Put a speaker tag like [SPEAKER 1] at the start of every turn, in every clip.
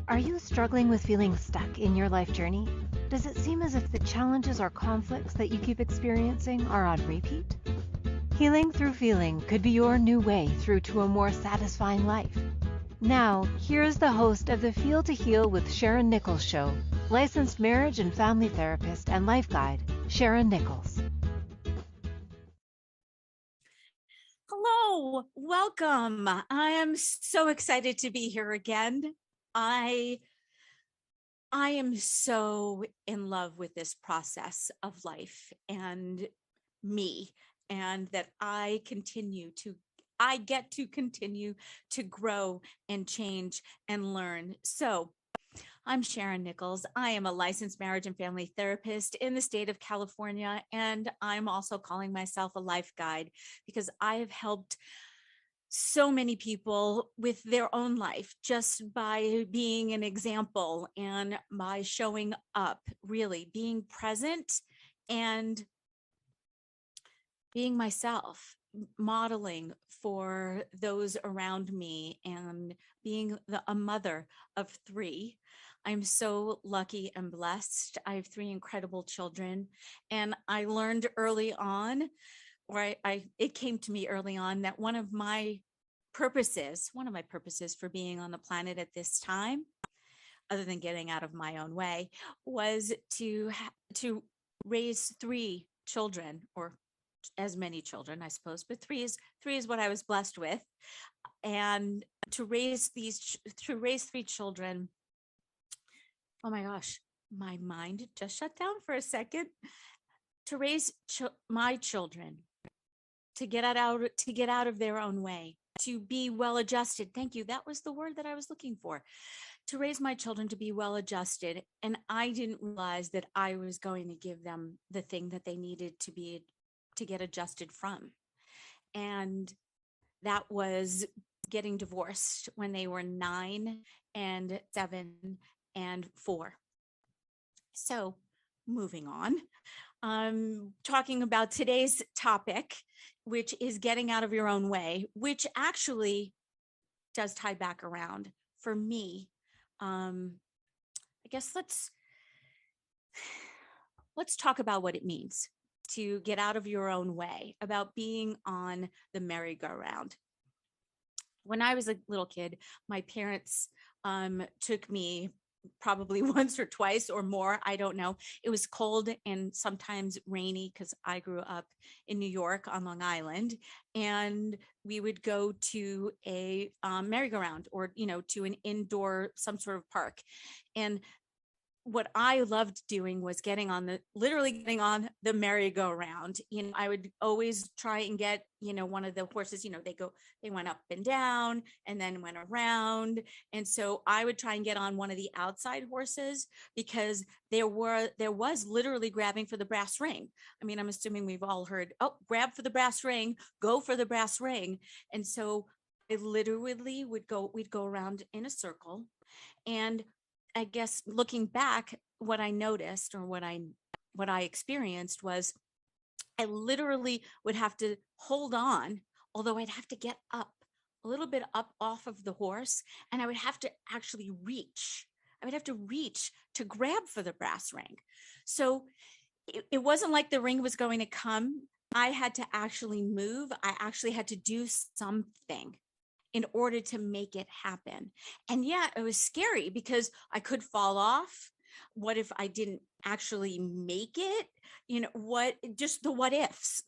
[SPEAKER 1] Are you struggling with feeling stuck in your life journey? Does it seem as if the challenges or conflicts that you keep experiencing are on repeat? Healing through feeling could be your new way through to a more satisfying life. Now, here is the host of the Feel to Heal with Sharyn Nichols show, licensed marriage and family therapist and life guide, Sharyn Nichols.
[SPEAKER 2] Hello, welcome. I am so excited to be here again. I am so in love with this process of life and me, and that I get to continue to grow and change and learn. So I'm Sharyn Nichols. I am a licensed marriage and family therapist in the state of California, and I'm also calling myself a life guide because I have helped so many people with their own life just by being an example and by showing up, really being present and being myself, modeling for those around me, and being a mother of three. I'm so lucky and blessed. I have three incredible children, and I learned early on, or it came to me early on, that one of my purposes for being on the planet at this time, other than getting out of my own way, was to raise three children, or as many children, I suppose, but three is what I was blessed with. And to raise three children, oh my gosh, my mind just shut down for a second. To raise my children to get out of their own way, to be well adjusted. Thank you. That was the word that I was looking for. To raise my children to be well adjusted. And I didn't realize that I was going to give them the thing that they needed to get adjusted from. And that was getting divorced when they were 9 and 7 and 4. So moving on, talking about today's topic, which is getting out of your own way, which actually does tie back around for me. I guess let's talk about what it means to get out of your own way, about being on the merry-go-round. When I was a little kid, my parents took me probably once or twice or more. I don't know. It was cold and sometimes rainy because I grew up in New York on Long Island, and we would go to a merry-go-round, or, to an indoor, some sort of park. And what I loved doing was literally getting on the merry-go-round. I would always try and get, one of the horses, they went up and down and then went around. And so I would try and get on one of the outside horses, because there was literally grabbing for the brass ring. I mean, I'm assuming we've all heard, oh, grab for the brass ring, go for the brass ring. And so I literally we'd go around in a circle. And I guess looking back, what I noticed, or what I experienced, was I literally would have to hold on, although I'd have to get up a little bit up off of the horse, and I would have to actually reach. I would have to reach to grab for the brass ring. So it wasn't like the ring was going to come. I had to actually move. I actually had to do something in order to make it happen. And yeah, it was scary because I could fall off. What if I didn't actually make it? Just the what ifs.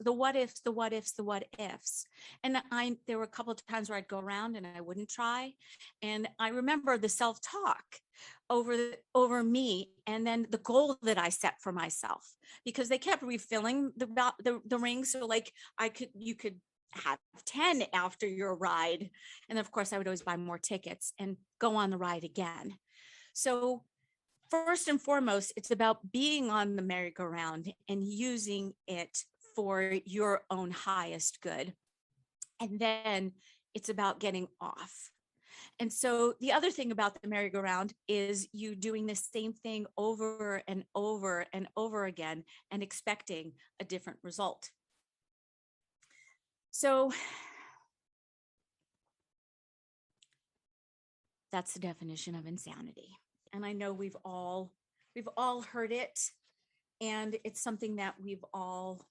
[SPEAKER 2] And there were a couple of times where I'd go around and I wouldn't try. And I remember the self-talk over me, and then the goal that I set for myself, because they kept refilling the rings. So like you could have 10 after your ride. And of course, I would always buy more tickets and go on the ride again. So first and foremost, it's about being on the merry-go-round and using it for your own highest good. And then it's about getting off. And so the other thing about the merry-go-round is you doing the same thing over and over and over again and expecting a different result. So That's the definition of insanity. And I know we've all heard it, and it's something that we've all,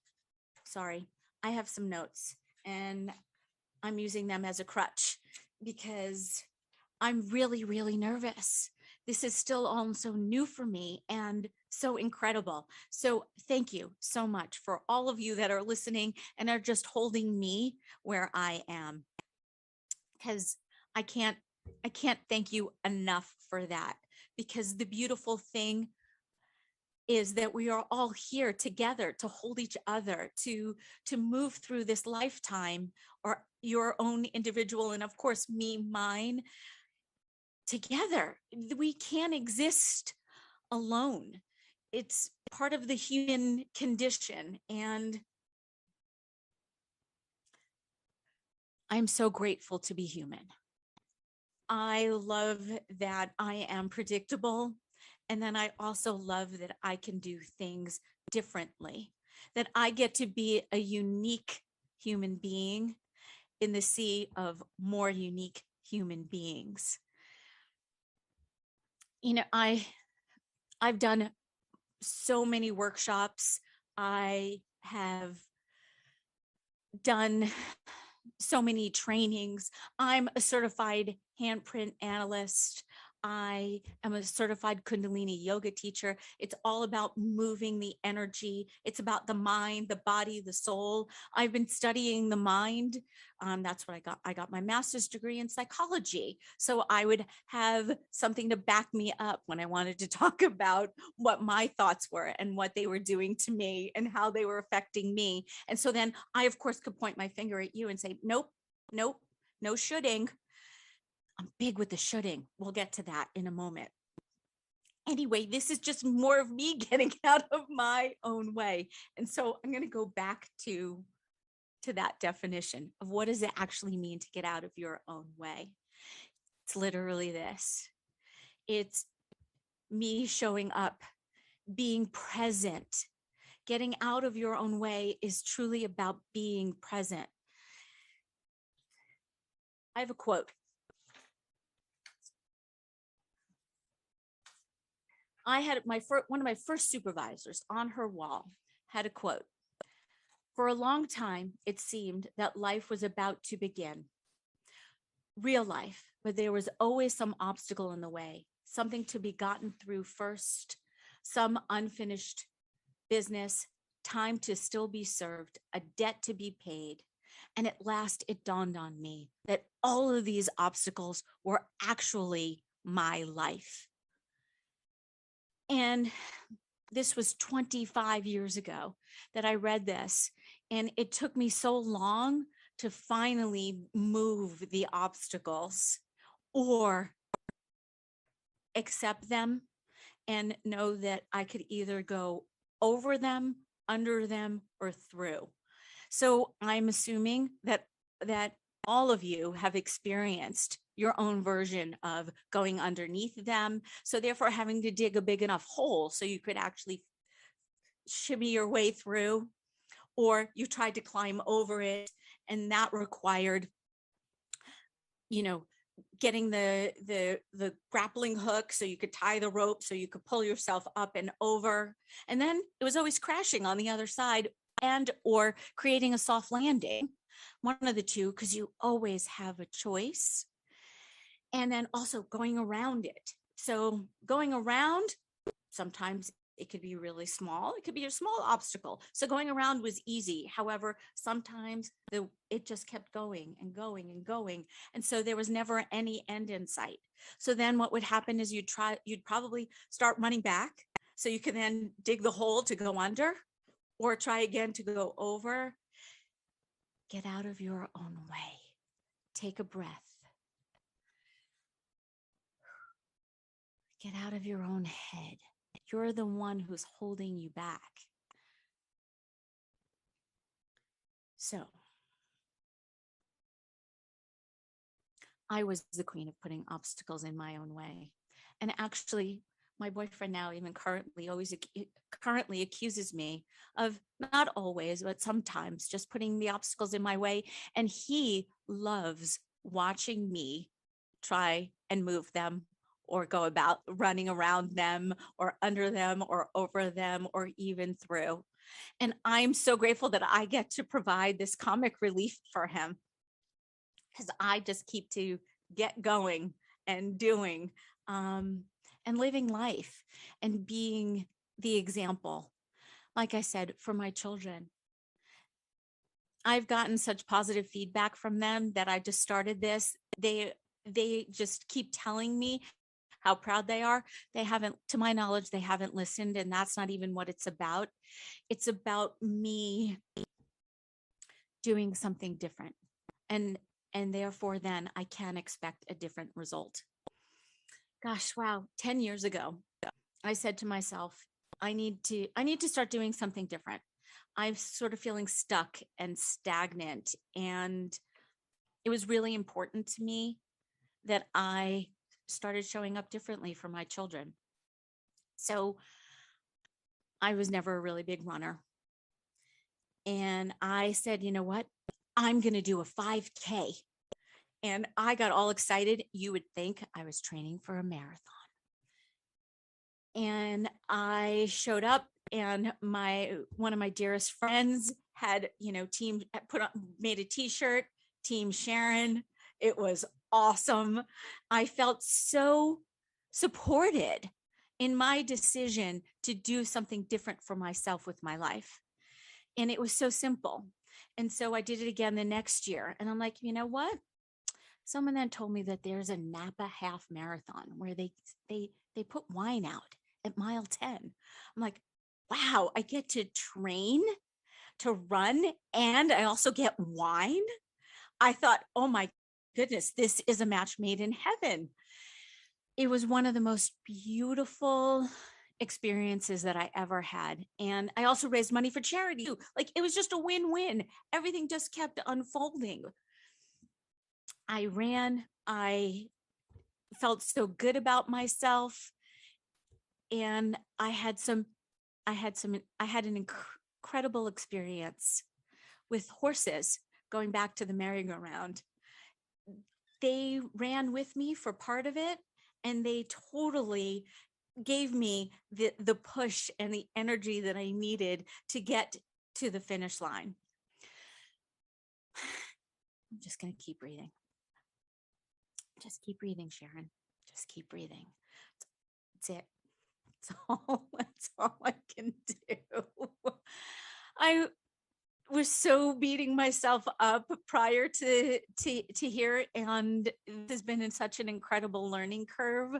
[SPEAKER 2] sorry, I have some notes and I'm using them as a crutch because I'm really, really nervous. This is still all so new for me and so incredible. So thank you so much for all of you that are listening and are just holding me where I am. Because I can't I can't thank you enough for that. Because the beautiful thing is that we are all here together to hold each other, to move through this lifetime, or your own individual, and of course me, mine, together. We can't exist alone. It's part of the human condition. And I'm so grateful to be human. I love that I am predictable. And then I also love that I can do things differently, that I get to be a unique human being in the sea of more unique human beings. I've done so many workshops. I have done so many trainings. I'm a certified handprint analyst. I am a certified Kundalini yoga teacher. It's all about moving the energy. It's about the mind, the body, the soul. I've been studying the mind. That's what I got. I got my master's degree in psychology. So I would have something to back me up when I wanted to talk about what my thoughts were and what they were doing to me and how they were affecting me. And so then I, of course, could point my finger at you and say, nope, nope, no shoulding. I'm big with the shoulding. We'll get to that in a moment. Anyway, this is just more of me getting out of my own way. And so I'm going to go back to that definition of what does it actually mean to get out of your own way. It's literally this. It's me showing up, being present. Getting out of your own way is truly about being present. I have a quote. I had one of my first supervisors on her wall had a quote. For a long time, it seemed that life was about to begin. Real life, but there was always some obstacle in the way, something to be gotten through first, some unfinished business, time to still be served, a debt to be paid. And at last it dawned on me that all of these obstacles were actually my life. And this was 25 years ago that I read this. And it took me so long to finally move the obstacles or accept them and know that I could either go over them, under them, or through. So I'm assuming that all of you have experienced your own version of going underneath them. So therefore having to dig a big enough hole so you could actually shimmy your way through, or you tried to climb over it and that required, getting the grappling hook so you could tie the rope so you could pull yourself up and over. And then it was always crashing on the other side and or creating a soft landing, one of the two, because you always have a choice. And then also going around it. So going around, sometimes it could be really small. It could be a small obstacle. So going around was easy. However, sometimes it just kept going and going and going. And so there was never any end in sight. So then what would happen is you'd probably start running back. So you can then dig the hole to go under or try again to go over. Get out of your own way. Take a breath. Get out of your own head. You're the one who's holding you back. So I was the queen of putting obstacles in my own way. And actually, my boyfriend now even currently accuses me of, not always, but sometimes, just putting the obstacles in my way. And he loves watching me try and move them or go about running around them or under them or over them or even through. And I'm so grateful that I get to provide this comic relief for him, because I just keep to get going and doing, and living life and being the example, like I said, for my children. I've gotten such positive feedback from them that I just started this. They just keep telling me how proud they are. They haven't, to my knowledge, they haven't listened, and that's not even what it's about. It's about me doing something different. And therefore then I can expect a different result. Gosh, wow, 10 years ago, I said to myself, I need to start doing something different. I'm sort of feeling stuck and stagnant, and it was really important to me that I started showing up differently for my children. So I was never a really big runner. And I said, you know what? I'm going to do a 5K. And I got all excited. You would think I was training for a marathon. And I showed up, and one of my dearest friends had, made a t-shirt, Team Sharyn. It was awesome. I felt so supported in my decision to do something different for myself with my life. And it was so simple. And so I did it again the next year. And I'm like, you know what? Someone then told me that there's a Napa half marathon where they put wine out at mile 10. I'm like, wow, I get to train to run and I also get wine. I thought, oh my goodness, this is a match made in heaven. It was one of the most beautiful experiences that I ever had. And I also raised money for charity. Like, it was just a win-win. Everything just kept unfolding. I ran, I felt so good about myself. And I had an incredible experience with horses going back to the merry-go-round. They ran with me for part of it, and they totally gave me the push and the energy that I needed to get to the finish line. I'm just going to keep breathing. Just keep breathing, Sharyn. Just keep breathing. That's it. That's all I can do. I was so beating myself up prior to here, and this has been in such an incredible learning curve.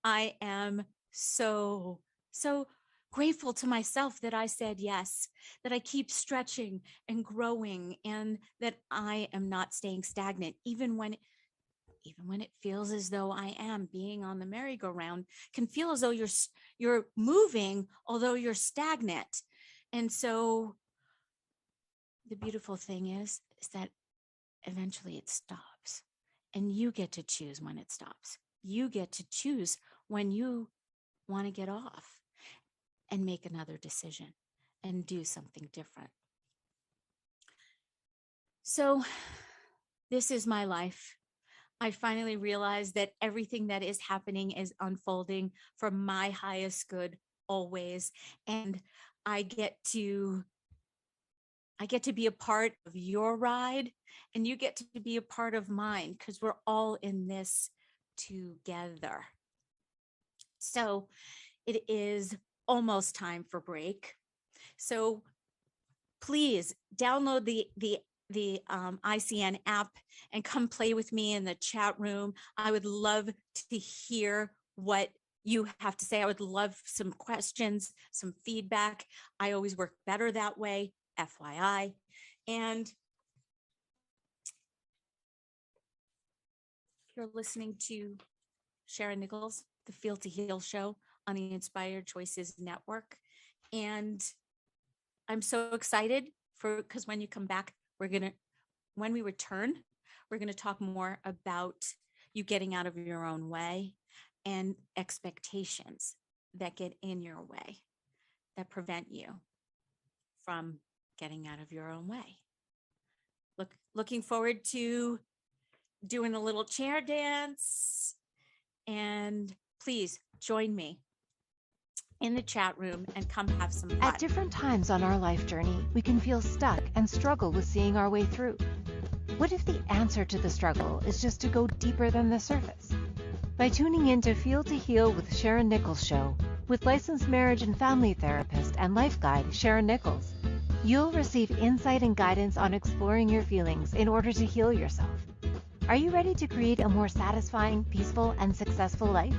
[SPEAKER 2] I am so grateful to myself that I said yes, that I keep stretching and growing, and that I am not staying stagnant, even when it feels as though I am. Being on the merry-go-round can feel as though you're moving, although you're stagnant. And so the beautiful thing is that eventually it stops, and you get to choose when it stops. You get to choose when you want to get off and make another decision and do something different. So this is my life. I finally realized that everything that is happening is unfolding for my highest good always. And I get to be a part of your ride, and you get to be a part of mine, because we're all in this together. So it is almost time for break. So please download the ICN app and come play with me in the chat room. I would love to hear what you have to say. I would love some questions, some feedback. I always work better that way, FYI. And you're listening to Sharyn Nichols, the Feel to Heal show on the Inspired Choices Network. And I'm so excited because when you come back, when we return, we're going to talk more about you getting out of your own way and expectations that get in your way, that prevent you from getting out of your own way. Looking forward to doing a little chair dance And please join me in the chat room and come have some fun.
[SPEAKER 1] At different times on our life journey, we can feel stuck and struggle with seeing our way through. What if the answer to the struggle is just to go deeper than the surface? By tuning in to Feel to Heal with Sharyn Nichols show, with licensed marriage and family therapist and life guide Sharyn Nichols, you'll receive insight and guidance on exploring your feelings in order to heal yourself. Are you ready to create a more satisfying, peaceful, and successful life?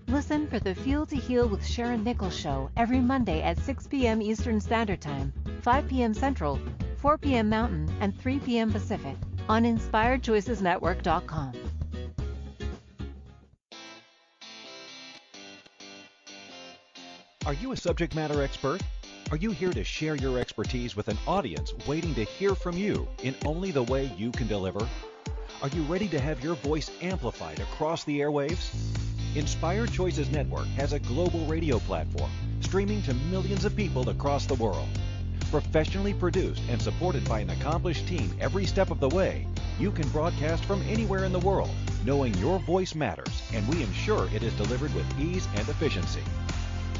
[SPEAKER 1] Listen for the Feel to Heal with Sharyn Nichols show every Monday at 6 p.m. Eastern Standard Time, 5 p.m. Central, 4 p.m. Mountain, and 3 p.m. Pacific on InspiredChoicesNetwork.com.
[SPEAKER 3] Are you a subject matter expert? Are you here to share your expertise with an audience waiting to hear from you in only the way you can deliver? Are you ready to have your voice amplified across the airwaves? Inspired Choices Network has a global radio platform streaming to millions of people across the world. Professionally produced and supported by an accomplished team every step of the way, you can broadcast from anywhere in the world, knowing your voice matters, and we ensure it is delivered with ease and efficiency.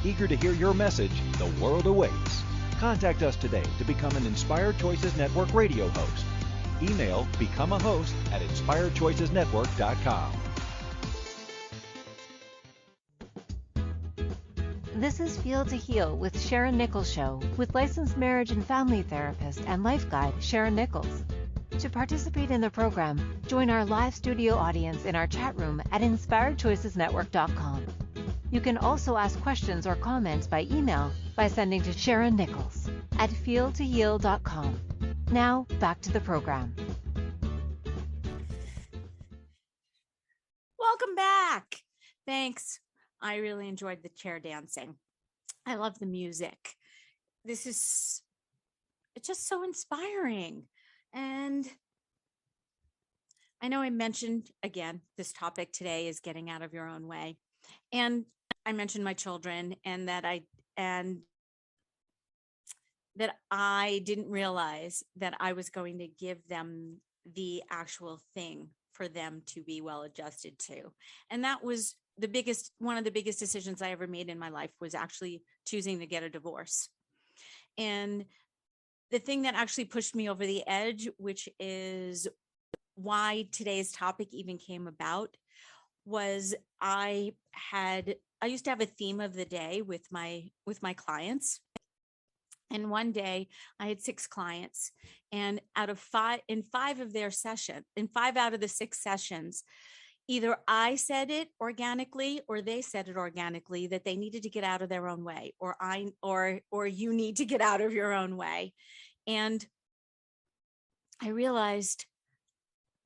[SPEAKER 3] Eager to hear your message, the world awaits. Contact us today to become an Inspired Choices Network radio host. Email become a host at inspiredchoicesnetwork.com.
[SPEAKER 1] This is Feel to Heal with Sharyn Nichols show, with licensed marriage and family therapist and life guide Sharyn Nichols. To participate in the program, join our live studio audience in our chat room at inspiredchoicesnetwork.com. You can also ask questions or comments by email by sending to Sharyn Nichols at feeltoheal.com. Now, back to the program.
[SPEAKER 2] Welcome back. Thanks. I really enjoyed the chair dancing. I love the music. It's just so inspiring. And I know I mentioned, again, this topic today is getting out of your own way. And I mentioned my children and that I didn't realize that I was going to give them the actual thing for them to be well adjusted to. And that was one of the biggest decisions I ever made in my life, was actually choosing to get a divorce. And the thing that actually pushed me over the edge, which is why today's topic even came about, was I used to have a theme of the day with my clients. And one day I had 6 clients, and in 5 out of the 6 sessions, either I said it organically or they said it organically that they needed to get out of their own way, or you need to get out of your own way. And I realized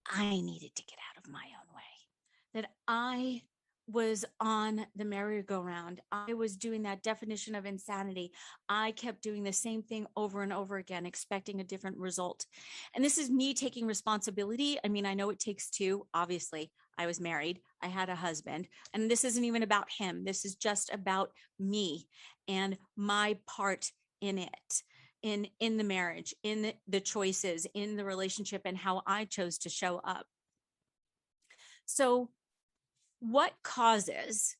[SPEAKER 2] I needed to get out of my own way, that I was on the merry-go-round. I was doing that definition of insanity. I kept doing the same thing over and over again, expecting a different result. And this is me taking responsibility. I mean, I know it takes 2, obviously. I was married. I had a husband, and this isn't even about him. This is just about me and my part in it, in the marriage, in the choices, in the relationship, and how I chose to show up. So what causes,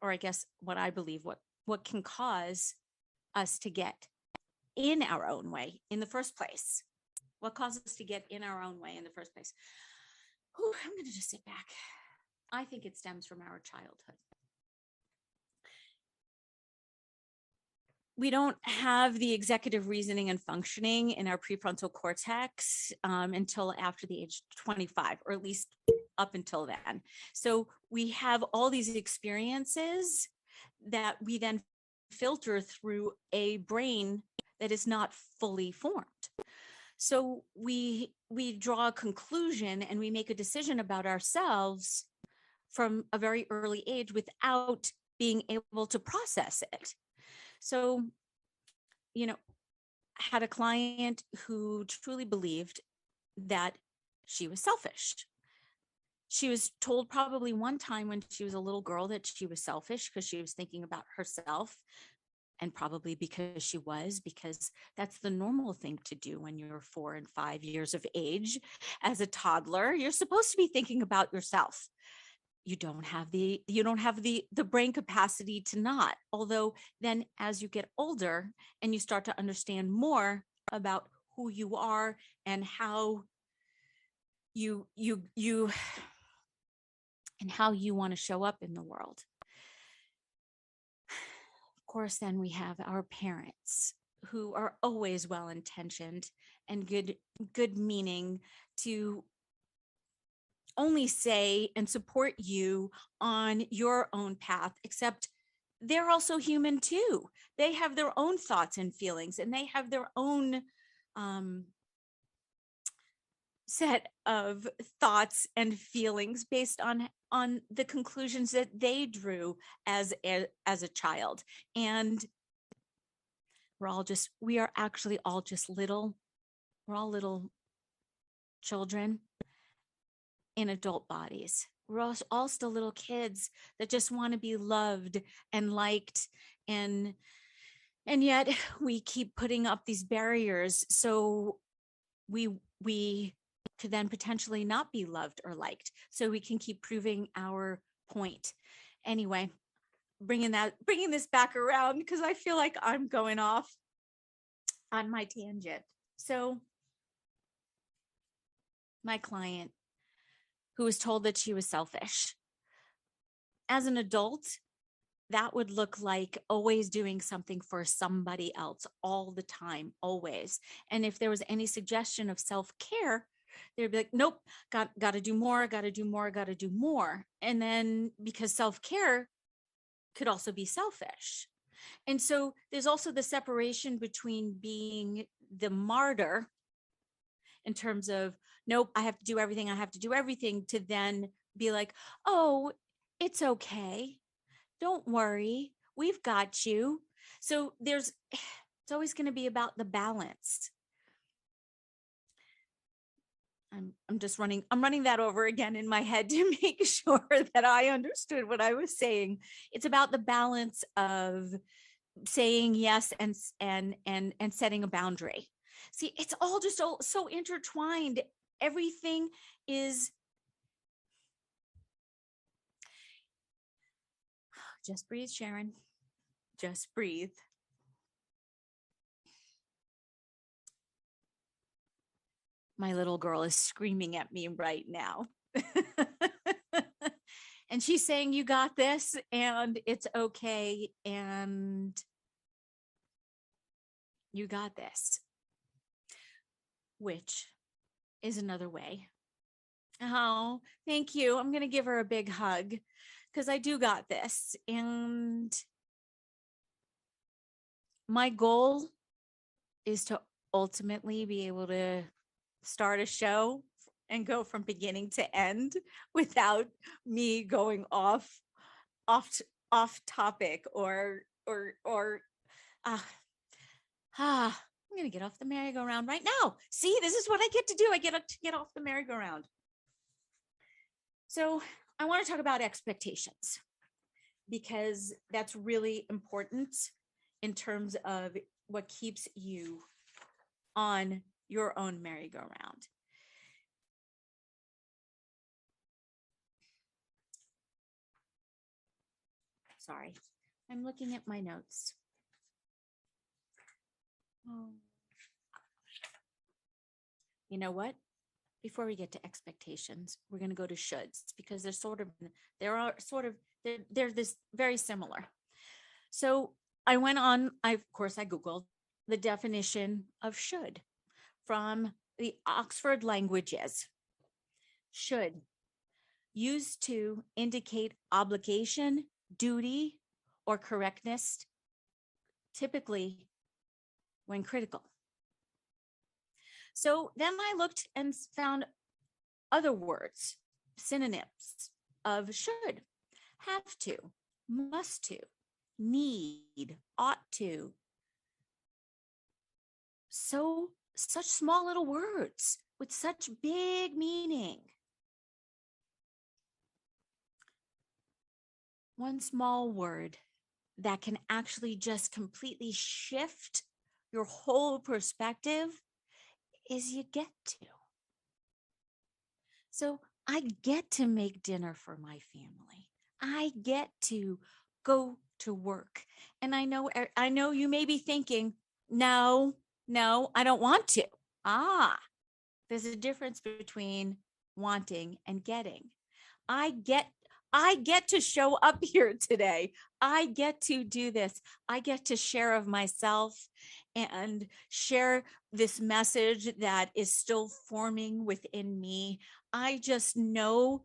[SPEAKER 2] or I guess what I believe, what can cause us to get in our own way in the first place? What causes us to get in our own way in the first place? I'm going to just sit back. I think it stems from our childhood. We don't have the executive reasoning and functioning in our prefrontal cortex until after the age 25, or at least up until then. So we have all these experiences that we then filter through a brain that is not fully formed. So we draw a conclusion and we make a decision about ourselves from a very early age without being able to process it. So, had a client who truly believed that she was selfish. She was told probably one time when she was a little girl that she was selfish because she was thinking about herself, and probably because that's the normal thing to do when you're 4 and 5 years of age. As a toddler, you're supposed to be thinking about yourself. you don't have the brain capacity to not. Although then as you get older and you start to understand more about who you are and how you and how you want to show up in the world. Of course, then we have our parents who are always well-intentioned and good meaning to only say and support you on your own path, except they're also human too. They have their own thoughts and feelings, and they have their own set of thoughts and feelings based on the conclusions that they drew as a child. And we're all little children in adult bodies. We're all still little kids that just want to be loved and liked, and yet we keep putting up these barriers so we could then potentially not be loved or liked, so we can keep proving our point. Anyway, bringing this back around because I feel like I'm going off on my tangent. So my client, who was told that she was selfish, as an adult, that would look like always doing something for somebody else all the time, always. And if there was any suggestion of self-care, they'd be like, nope, got to do more, got to do more, got to do more. And then because self-care could also be selfish. And so there's also the separation between being the martyr in terms of, nope, I have to do everything, to then be like, oh, it's okay. Don't worry. We've got you. So it's always going to be about the balance. I'm running that over again in my head to make sure that I understood what I was saying. It's about the balance of saying yes and setting a boundary. See, it's all just so intertwined. Everything is just breathe, Sharyn. Just breathe. My little girl is screaming at me right now. And she's saying, you got this, and it's okay, and you got this, which is another way. Oh, thank you. I'm going to give her a big hug because I do got this. And my goal is to ultimately be able to start a show and go from beginning to end without me going off topic or I'm going to get off the merry-go-round right now. See, this is what I get to do. I get to get off the merry-go-round. So I want to talk about expectations because that's really important in terms of what keeps you on your own merry-go-round. Sorry, I'm looking at my notes. Oh. You know what? Before we get to expectations, we're going to go to shoulds because they're this very similar. So I went on, I Googled the definition of should from the Oxford Languages. Should, used to indicate obligation, duty, or correctness, typically when critical. So then I looked and found other words, synonyms of should: have to, must to, need, ought to. So such small little words with such big meaning. One small word that can actually just completely shift your whole perspective is you get to. So I get to make dinner for my family. I get to go to work. And I know you may be thinking, no, no, I don't want to. Ah, there's a difference between wanting and getting. I get I get to show up here today. I get to do this. I get to share of myself and share this message that is still forming within me. I just know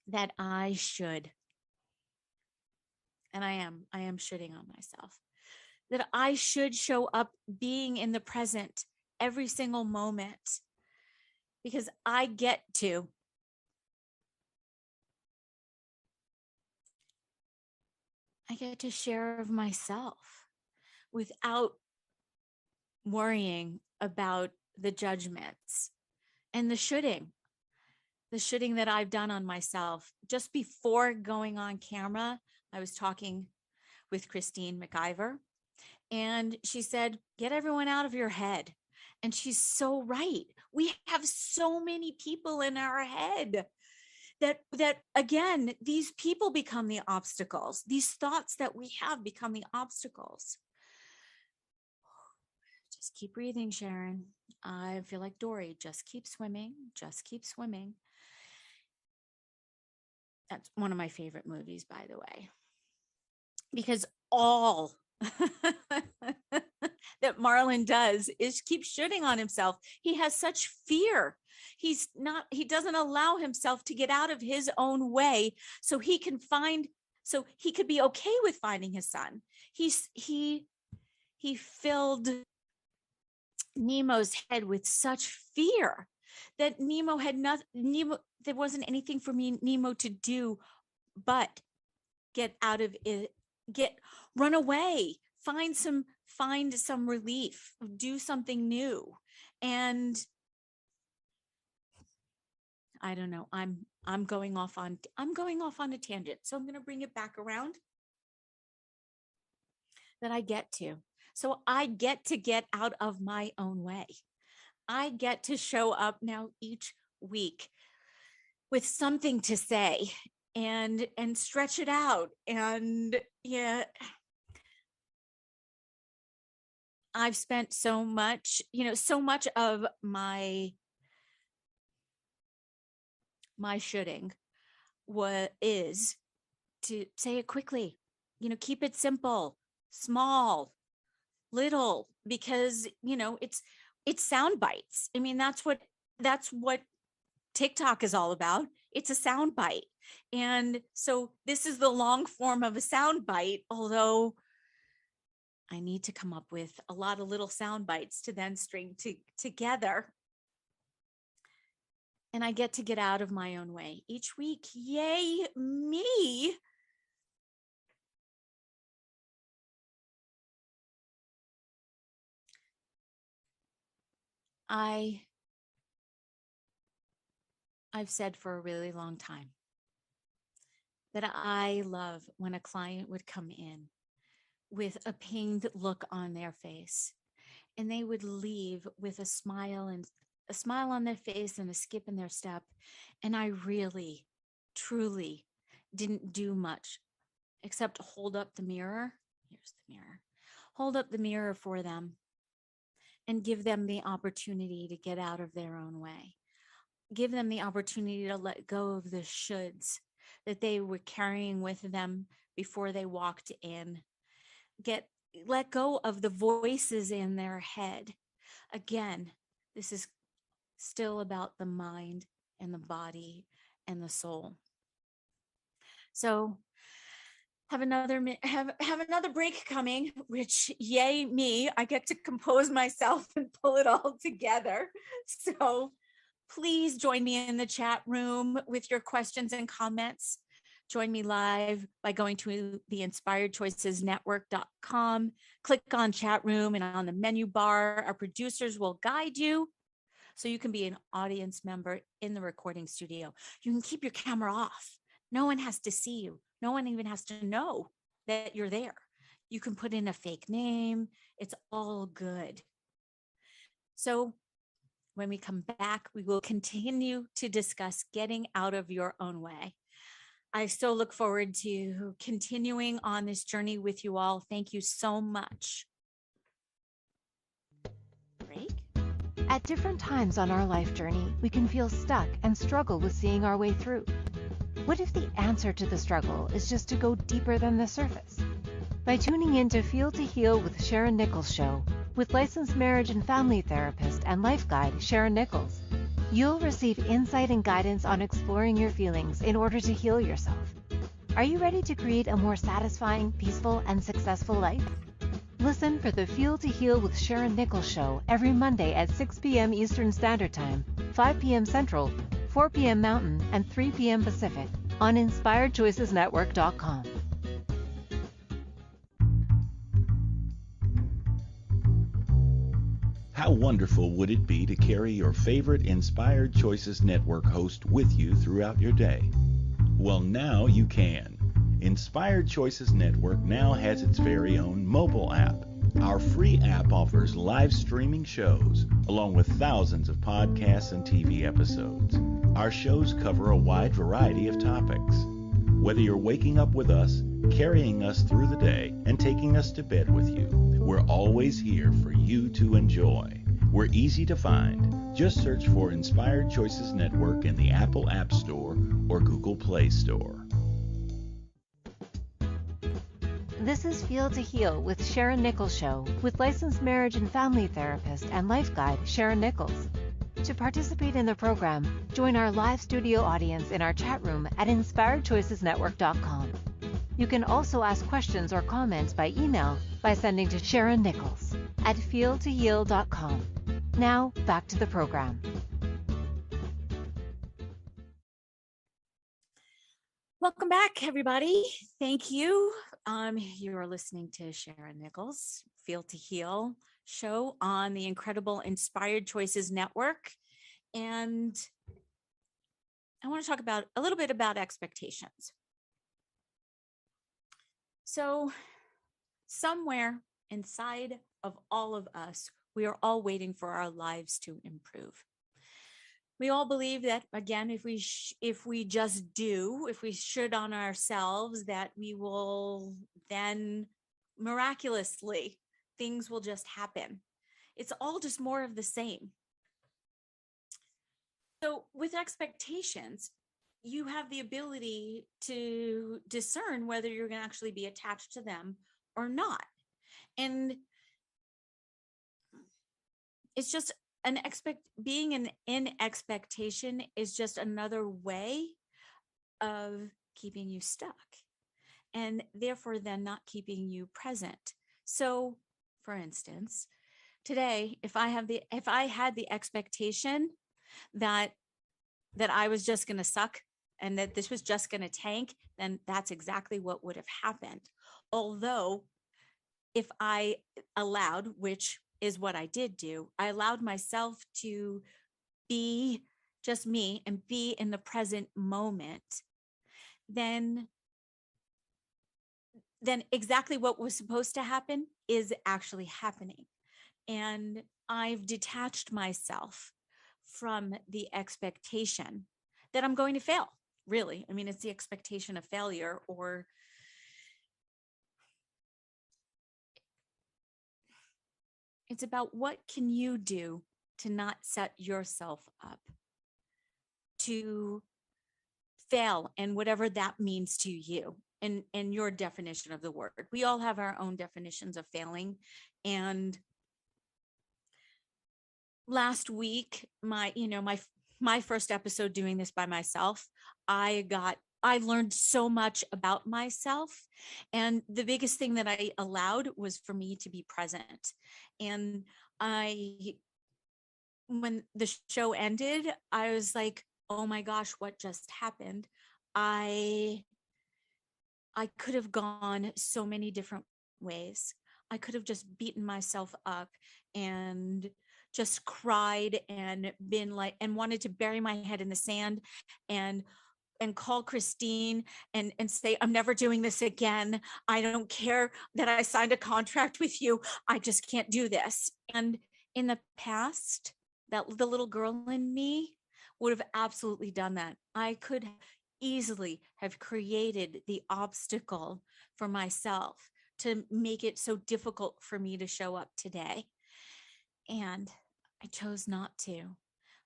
[SPEAKER 2] that I should, and I am shooting on myself, that I should show up being in the present every single moment because I get to. I get to share of myself without worrying about the judgments and the shooting that I've done on myself. Just before going on camera, I was talking with Christine McIver, and she said, get everyone out of your head. And she's so right. We have so many people in our head that again, these people become the obstacles. These thoughts that we have become the obstacles. Just keep breathing, Sharyn. I feel like Dory. Just keep swimming. Just keep swimming. That's one of my favorite movies, by the way, because all that Marlon does is keep shooting on himself. He has such fear. He doesn't allow himself to get out of his own way so he could be okay with finding his son. He filled Nemo's head with such fear that there wasn't anything for Nemo to do but get out of it, run away, find some relief, do something new. And I don't know, I'm going off on a tangent. So I'm going to bring it back around that I get to. So I get to get out of my own way. I get to show up now each week with something to say and stretch it out. And yeah, I've spent so much of my shooting is to say it quickly, keep it simple, small, little, because it's sound bites. I mean, that's what TikTok is all about. It's a sound bite. And so this is the long form of a sound bite, although I need to come up with a lot of little sound bites to then string together. And I get to get out of my own way each week. Yay, me. I've said for a really long time that I love when a client would come in with a pained look on their face and they would leave with a smile on their face and a skip in their step. And I really, truly didn't do much except hold up the mirror. Here's the mirror. Hold up the mirror for them and give them the opportunity to get out of their own way. Give them the opportunity to let go of the shoulds that they were carrying with them before they walked in. Let go of the voices in their head. Again, this is still about the mind and the body and the soul. So have another break coming, which yay me, I get to compose myself and pull it all together. So please join me in the chat room with your questions and comments. Join me live by going to the inspiredchoicesnetwork.com. Click on chat room, and on the menu bar, our producers will guide you so you can be an audience member in the recording studio. You can keep your camera off. No one has to see you. No one even has to know that you're there. You can put in a fake name. It's all good. So When we come back, we will continue to discuss getting out of your own way. I so look forward to continuing on this journey with you all. Thank you so much. Break.
[SPEAKER 1] At different times on our life journey, we can feel stuck and struggle with seeing our way through. What if the answer to the struggle is just to go deeper than the surface? By tuning in to Feel to Heal with Sharyn Nichols show, with licensed marriage and family therapist and life guide Sharyn Nichols, you'll receive insight and guidance on exploring your feelings in order to heal yourself. Are you ready to create a more satisfying, peaceful, and successful life? Listen for the Feel to Heal with Sharyn Nichols show every Monday at 6 p.m. Eastern Standard Time, 5 p.m. Central, 4 p.m. Mountain, and 3 p.m. Pacific on InspiredChoicesNetwork.com.
[SPEAKER 4] How wonderful would it be to carry your favorite Inspired Choices Network host with you throughout your day? Well, now you can. Inspired Choices Network now has its very own mobile app. Our free app offers live streaming shows, along with thousands of podcasts and TV episodes. Our shows cover a wide variety of topics. Whether you're waking up with us, carrying us through the day, and taking us to bed with you, we're always here for you to enjoy. We're easy to find. Just search for Inspired Choices Network in the Apple App Store or Google Play Store.
[SPEAKER 1] This is Feel to Heal with Sharyn Nichols show, with licensed marriage and family therapist and life guide Sharyn Nichols. To participate in the program, join our live studio audience in our chat room at InspiredChoicesNetwork.com. You can also ask questions or comments by email by sending to Sharyn Nichols at feeltoheal.com. Now, back to the program.
[SPEAKER 2] Welcome back, everybody. Thank you. You are listening to Sharyn Nichols, Feel to Heal show on the incredible Inspired Choices Network. And I want to talk about a little bit about expectations. So somewhere inside of all of us, we are all waiting for our lives to improve. We all believe that, again, if we should on ourselves, that we will then miraculously, things will just happen. It's all just more of the same. So with expectations, you have the ability to discern whether you're going to actually be attached to them or not. And it's just being in expectation is just another way of keeping you stuck, and therefore then not keeping you present. So for instance, today, if I had the expectation that I was just going to suck and that this was just going to tank, then that's exactly what would have happened. Although if I allowed, which is what I did do, I allowed myself to be just me and be in the present moment, then exactly what was supposed to happen is actually happening. And I've detached myself from the expectation that I'm going to fail. Really, I mean, it's the expectation of failure, or it's about what can you do to not set yourself up to fail, and whatever that means to you and your definition of the word. We all have our own definitions of failing. And last week, my first episode doing this by myself, I learned so much about myself. And the biggest thing that I allowed was for me to be present. And when the show ended, I was like, oh my gosh, what just happened? I could have gone so many different ways. I could have just beaten myself up and just cried and been like, and wanted to bury my head in the sand and call Christine and say, I'm never doing this again. I don't care that I signed a contract with you. I just can't do this. And in the past, that the little girl in me would have absolutely done that. I could easily have created the obstacle for myself to make it so difficult for me to show up today. And I chose not to.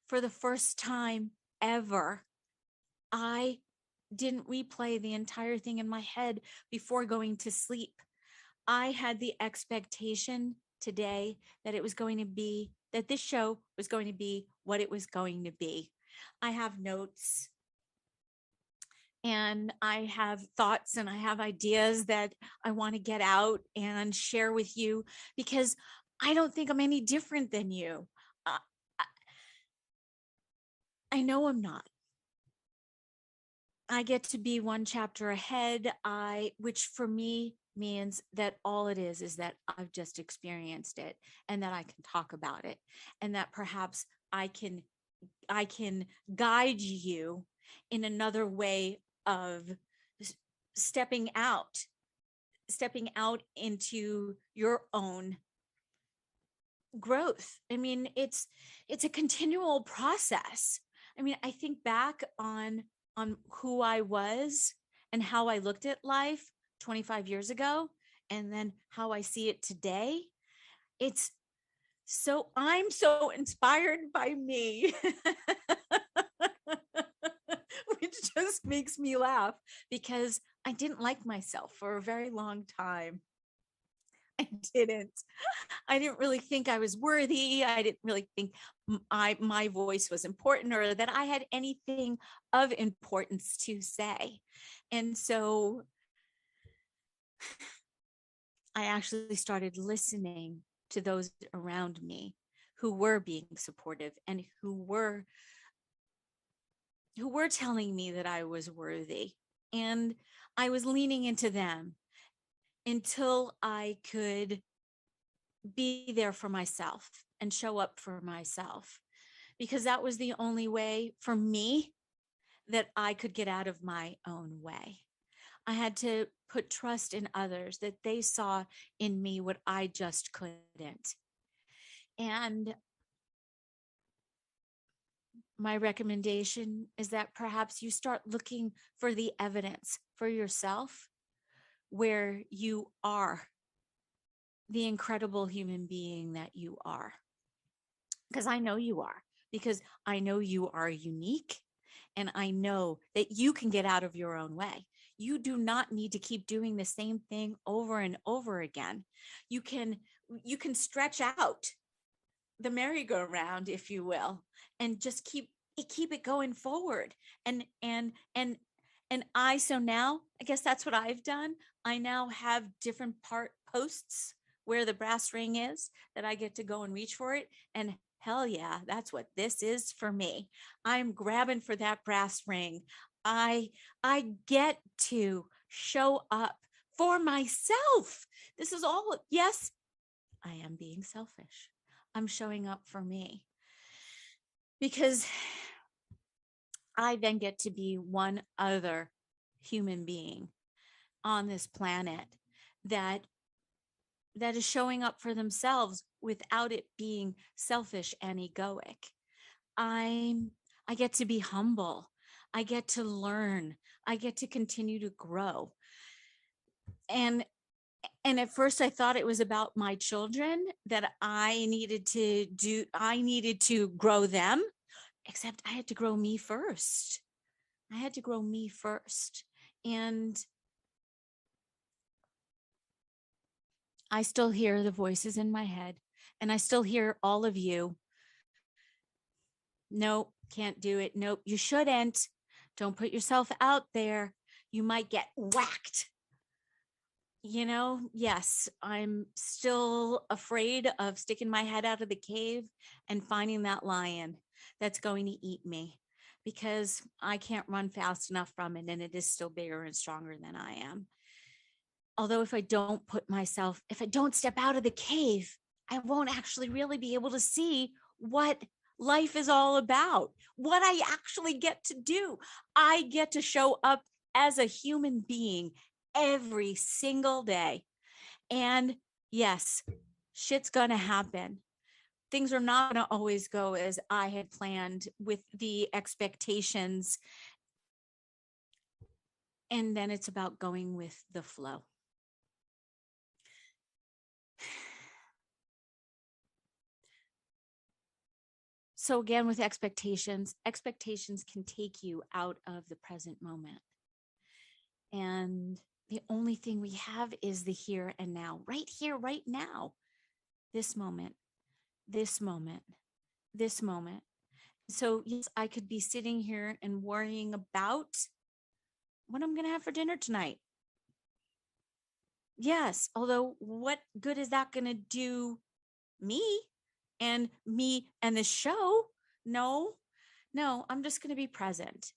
[SPEAKER 2] For the first time ever, I didn't replay the entire thing in my head before going to sleep. I had the expectation today that that this show was going to be what it was going to be. I have notes and I have thoughts and I have ideas that I want to get out and share with you, because I don't think I'm any different than you. I know I'm not. I get to be one chapter ahead, which for me means that all it is that I've just experienced it, and that I can talk about it, and that perhaps I can guide you in another way of stepping out into your own growth. I mean, it's a continual process. I mean, I think back on who I was and how I looked at life 25 years ago, and then how I see it today. I'm so inspired by me, which just makes me laugh, because I didn't like myself for a very long time. I didn't really think I was worthy. I didn't really think my voice was important, or that I had anything of importance to say. And so I actually started listening to those around me who were being supportive and who were telling me that I was worthy. And I was leaning into them until I could be there for myself and show up for myself, because that was the only way for me that I could get out of my own way. I had to put trust in others, that they saw in me what I just couldn't. And my recommendation is that perhaps you start looking for the evidence for yourself where you are the incredible human being that you are. Because I know you are, because I know you are unique, and I know that you can get out of your own way. You do not need to keep doing the same thing over and over again. You can stretch out the merry-go-round, if you will, and just keep it going forward. So now, I guess that's what I've done. I now have different posts where the brass ring is, that I get to go and reach for it. And hell yeah, that's what this is for me. I'm grabbing for that brass ring. I get to show up for myself. This is all, yes, I am being selfish. I'm showing up for me, because I then get to be one other human being on this planet that is showing up for themselves without it being selfish and egoic. I get to be humble. I get to learn. I get to continue to grow. And at first I thought it was about my children, that I needed to grow them, except I had to grow me first. And I still hear the voices in my head, and I still hear all of you. Nope, can't do it. Nope, you shouldn't. Don't put yourself out there. You might get whacked. Yes, I'm still afraid of sticking my head out of the cave and finding that lion that's going to eat me, because I can't run fast enough from it, and it is still bigger and stronger than I am. Although if I don't step out of the cave, I won't actually really be able to see what life is all about, what I actually get to do. I get to show up as a human being every single day. And yes, shit's gonna happen. things are not going to always go as I had planned with the expectations. And then it's about going with the flow. So again, with expectations can take you out of the present moment. And the only thing we have is the here and now, right here, right now, this moment, this moment, this moment. So yes, I could be sitting here and worrying about what I'm going to have for dinner tonight. Yes, although what good is that going to do me and the show? No, I'm just going to be present.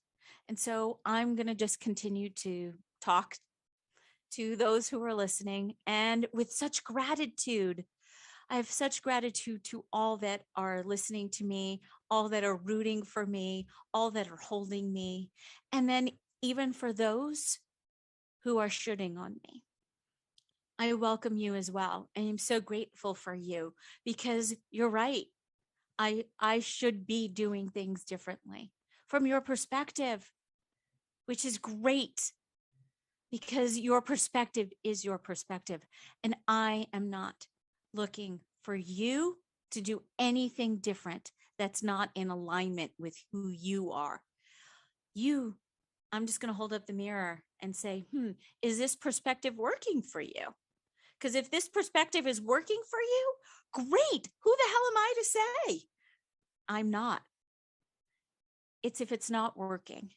[SPEAKER 2] And so I'm going to just continue to talk to those who are listening, and with such gratitude. I have such gratitude to all that are listening to me, all that are rooting for me, all that are holding me. And then even for those who are shooting on me, I welcome you as well. I am so grateful for you, because you're right. I should be doing things differently from your perspective, which is great, because your perspective is your perspective. And I am not looking for you to do anything different that's not in alignment with who you are. I'm just going to hold up the mirror and say, is this perspective working for you? Because if this perspective is working for you, great. Who the hell am I to say? I'm not. It's if it's not working,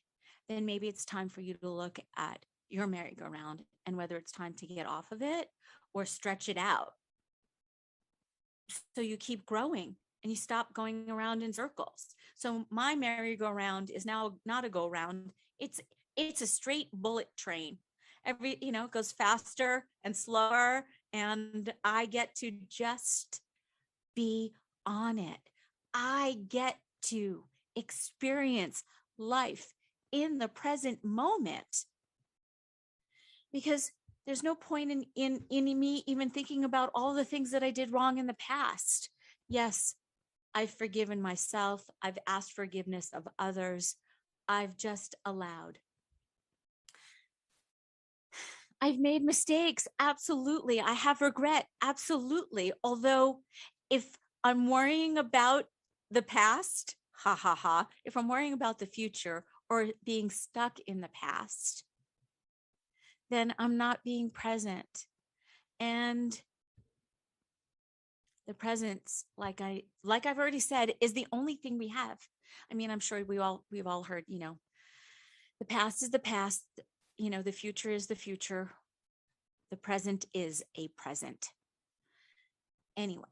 [SPEAKER 2] then maybe it's time for you to look at your merry-go-round and whether it's time to get off of it or stretch it out. So you keep growing and you stop going around in circles. So my merry-go-round is now not a go-round. It's a straight bullet train. It goes faster and slower, and I get to just be on it. I get to experience life in the present moment, because there's no point in me even thinking about all the things that I did wrong in the past. Yes, I've forgiven myself. I've asked forgiveness of others. I've just allowed. I've made mistakes. Absolutely. I have regret. Absolutely. Although if I'm worrying about the past, if I'm worrying about the future or being stuck in the past, then I'm not being present. And the presence, like I've already said, is the only thing we have. I mean, I'm sure we've all heard, the past is the past, the future is the future. The present is a present. Anyway,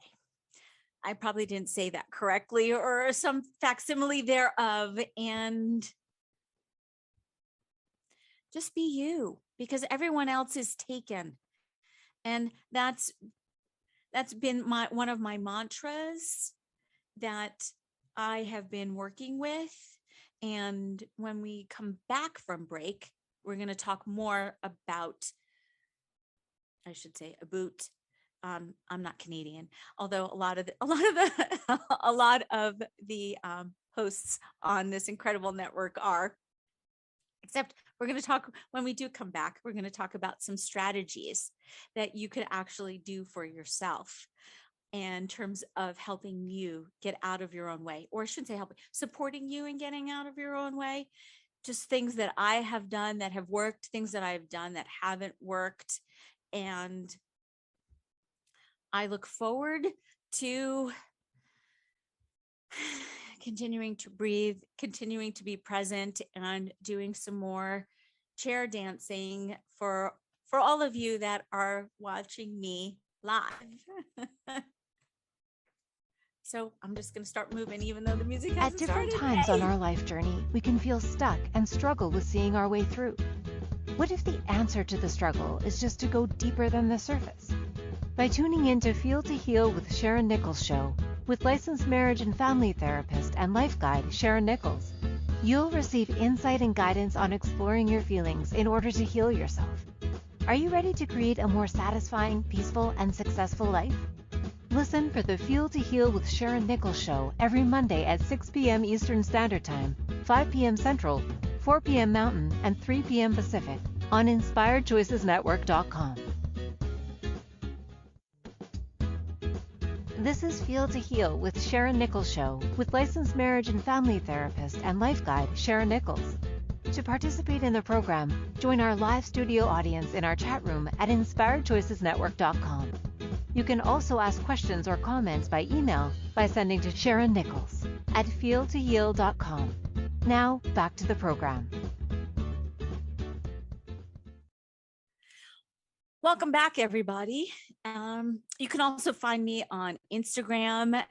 [SPEAKER 2] I probably didn't say that correctly or some facsimile thereof. And just be you, because everyone else is taken. And that's been one of my mantras that I have been working with. And when we come back from break, we're going to talk more about, I should say, about. I'm not Canadian, although a lot of the hosts on this incredible network are. Except we're going to talk, when we do come back, we're going to talk about some strategies that you could actually do for yourself in terms of helping you get out of your own way, or I shouldn't say helping, supporting you in getting out of your own way. Just things that I have done that have worked, things that I've done that haven't worked. And I look forward to continuing to breathe, continuing to be present, and doing some more chair dancing for all of you that are watching me live. So I'm just going to start moving, even though the music hasn't
[SPEAKER 1] At different
[SPEAKER 2] started.
[SPEAKER 1] times on our life journey, we can feel stuck and struggle with seeing our way through. What if the answer to the struggle is just to go deeper than the surface? By tuning in to Feel to Heal with Sharyn Nichols show, with licensed marriage and family therapist and life guide Sharyn Nichols, you'll receive insight and guidance on exploring your feelings in order to heal yourself. Are you ready to create a more satisfying, peaceful, and successful life? Listen for the Feel to Heal with Sharyn Nichols show every Monday at 6 p.m. Eastern Standard Time, 5 p.m. Central, 4 p.m. Mountain, and 3 p.m. Pacific on InspiredChoicesNetwork.com. This is Feel to Heal with Sharyn Nichols show with licensed marriage and family therapist and life guide Sharyn Nichols. To participate in the program, join our live studio audience in our chat room at InspiredChoicesNetwork.com. You can also ask questions or comments by email by sending to Sharyn Nichols at feeltoheal.com. Now, back to the program.
[SPEAKER 2] Welcome back, everybody. You can also find me on Instagram,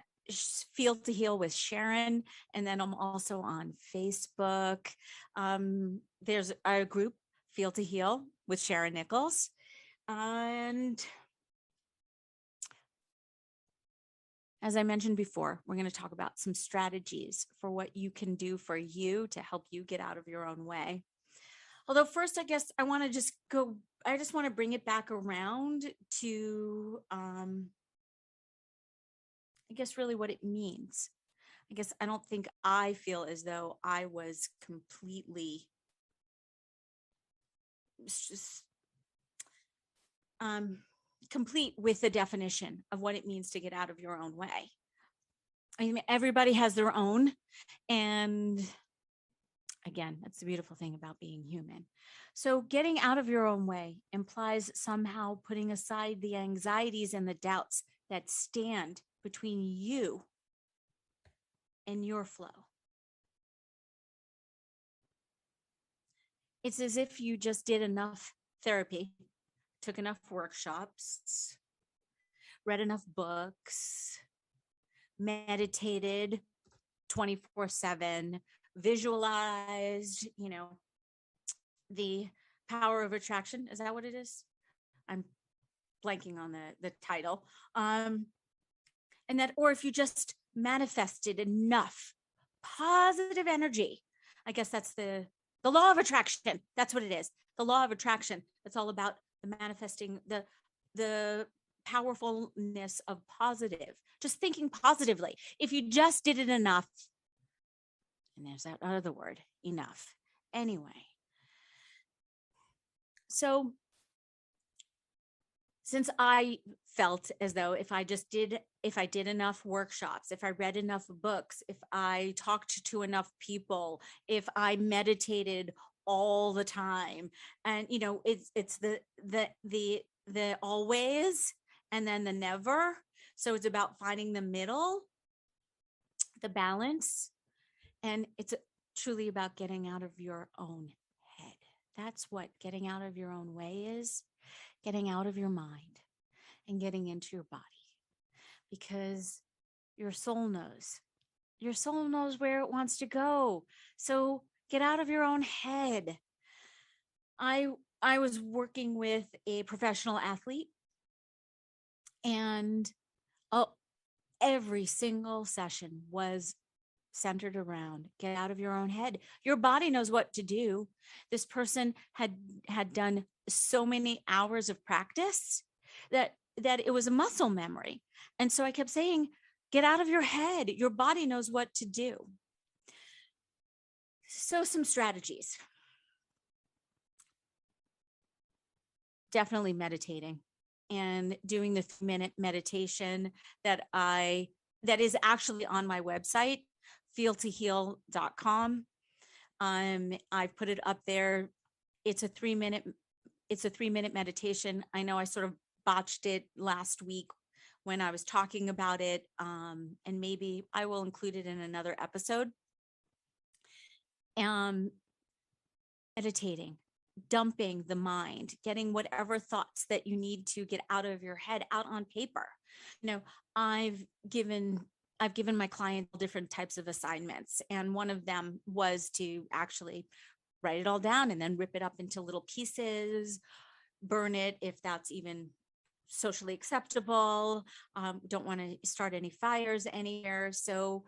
[SPEAKER 2] Feel to Heal with Sharyn, and then I'm also on Facebook. There's our group, Feel to Heal with Sharyn Nichols. And as I mentioned before, we're going to talk about some strategies for what you can do for you to help you get out of your own way. Although first, I guess I want to just bring it back around to, I guess really what it means. I guess I don't think I feel as though I was completely just complete with the definition of what it means to get out of your own way. I mean, everybody has their own, and again, that's the beautiful thing about being human. So getting out of your own way implies somehow putting aside the anxieties and the doubts that stand between you and your flow. It's as if you just did enough therapy, took enough workshops, read enough books, meditated 24/7, visualized, the power of attraction. Is that what it is? I'm blanking on the title. And that, or if you just manifested enough positive energy, I guess that's the law of attraction. That's what it is. The law of attraction. It's all about the manifesting, the powerfulness of positive, just thinking positively. If you just did it enough, and there's that other word, enough. Anyway, so since I felt as though if I did enough workshops, if I read enough books, if I talked to enough people, if I meditated all the time, and it's the always and then the never. So it's about finding the middle, the balance, and it's truly about getting out of your own head. That's what getting out of your own way is. Getting out of your mind and getting into your body, because your soul knows. Your soul knows where it wants to go. So get out of your own head. I was working with a professional athlete, and every single session was centered around get out of your own head. Your body knows what to do. This person had done so many hours of practice that it was a muscle memory. And so I kept saying, get out of your head. Your body knows what to do. So some strategies. Definitely meditating and doing the 3-minute meditation that is actually on my website, feeltoheal.com. I've put it up there. It's a 3-minute meditation. I know I sort of botched it last week when I was talking about it. And maybe I will include it in another episode. Meditating, dumping the mind, getting whatever thoughts that you need to get out of your head out on paper. I've given my clients different types of assignments, and one of them was to actually write it all down and then rip it up into little pieces, burn it if that's even socially acceptable. Don't want to start any fires anywhere. So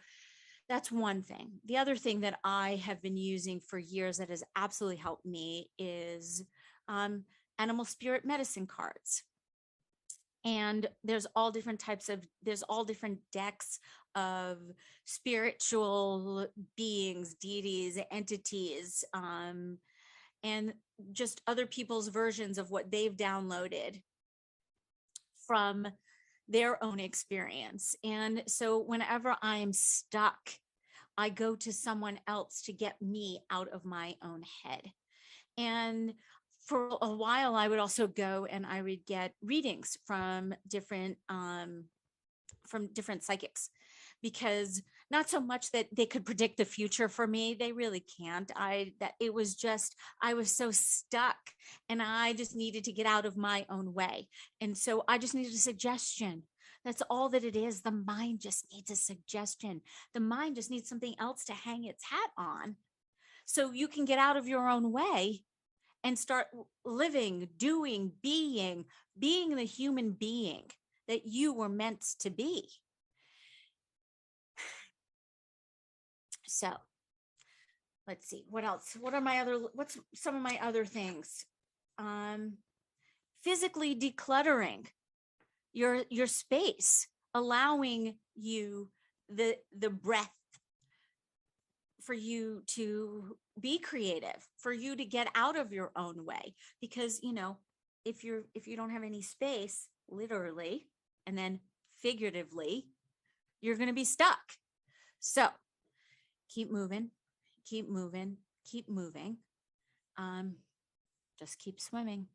[SPEAKER 2] that's one thing. The other thing that I have been using for years that has absolutely helped me is animal spirit medicine cards. And there's all different decks of spiritual beings, deities, entities, and just other people's versions of what they've downloaded from their own experience. And so whenever I'm stuck, I go to someone else to get me out of my own head. And for a while, I would also go and I would get readings from different psychics, because not so much that they could predict the future for me. They really can't. I was so stuck, and I just needed to get out of my own way. And so I just needed a suggestion. That's all that it is. The mind just needs a suggestion. The mind just needs something else to hang its hat on, so you can get out of your own way and start living, doing, being the human being that you were meant to be. So let's see, what else? What's some of my other things? Physically decluttering your space, allowing you the breath for you to be creative, for you to get out of your own way. Because, if you don't have any space, literally, and then figuratively, you're going to be stuck. So keep moving, keep moving, keep moving. Just keep swimming.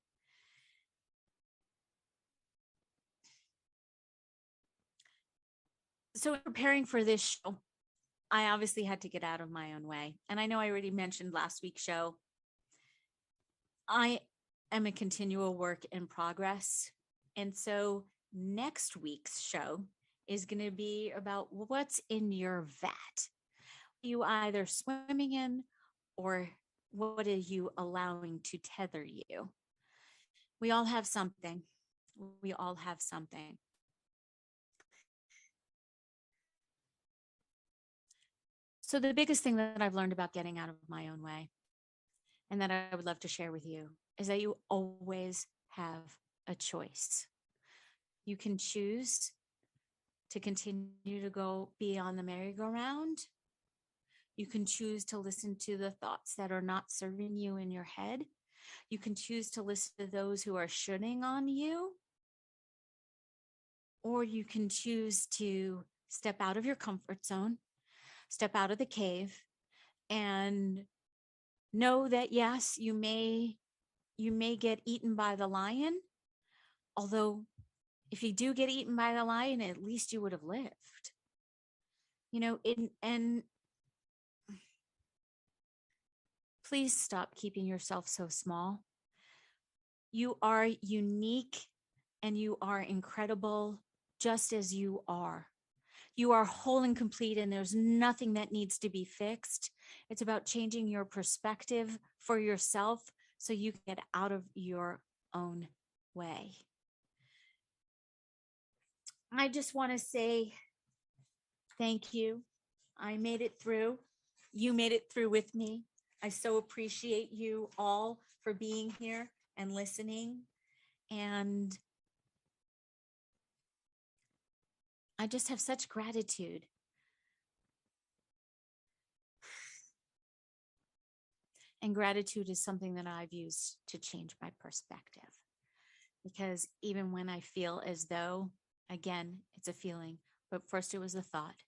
[SPEAKER 2] So preparing for this show, I obviously had to get out of my own way. And I know I already mentioned last week's show, I am a continual work in progress. And so next week's show is going to be about what's in your vat. You either swimming in, or what are you allowing to tether you? We all have something. We all have something. So the biggest thing that I've learned about getting out of my own way, and that I would love to share with you, is that you always have a choice. You can choose to continue to go be on the merry-go-round. You can choose to listen to the thoughts that are not serving you in your head. You can choose to listen to those who are shooting on you. Or you can choose to step out of your comfort zone, step out of the cave, and know that, yes, you may get eaten by the lion. Although if you do get eaten by the lion, at least you would have lived. And please stop keeping yourself so small. You are unique and you are incredible just as you are. You are whole and complete, and there's nothing that needs to be fixed. It's about changing your perspective for yourself so you can get out of your own way. I just want to say thank you. I made it through. You made it through with me. I so appreciate you all for being here and listening. And I just have such gratitude. And gratitude is something that I've used to change my perspective. Because even when I feel as though, again, it's a feeling, but first it was a thought.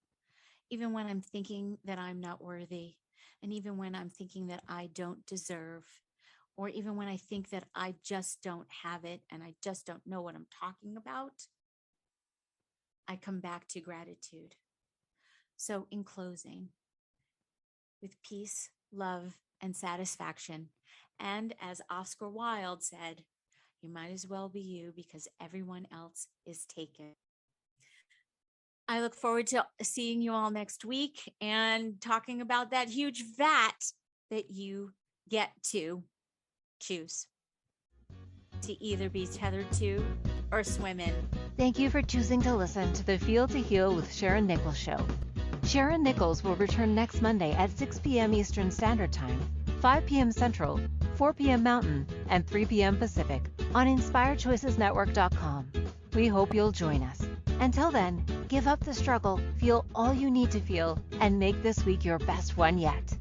[SPEAKER 2] Even when I'm thinking that I'm not worthy, and even when I'm thinking that I don't deserve, or even when I think that I just don't have it and I just don't know what I'm talking about, I come back to gratitude. So in closing, with peace, love, and satisfaction, and as Oscar Wilde said, you might as well be you because everyone else is taken. I look forward to seeing you all next week and talking about that huge vat that you get to choose to either be tethered to or swim in.
[SPEAKER 1] Thank you for choosing to listen to the Feel to Heal with Sharyn Nichols show. Sharyn Nichols will return next Monday at 6 p.m. Eastern Standard Time, 5 p.m. Central, 4 p.m. Mountain, and 3 p.m. Pacific on InspiredChoicesNetwork.com. We hope you'll join us. Until then, give up the struggle, feel all you need to feel, and make this week your best one yet.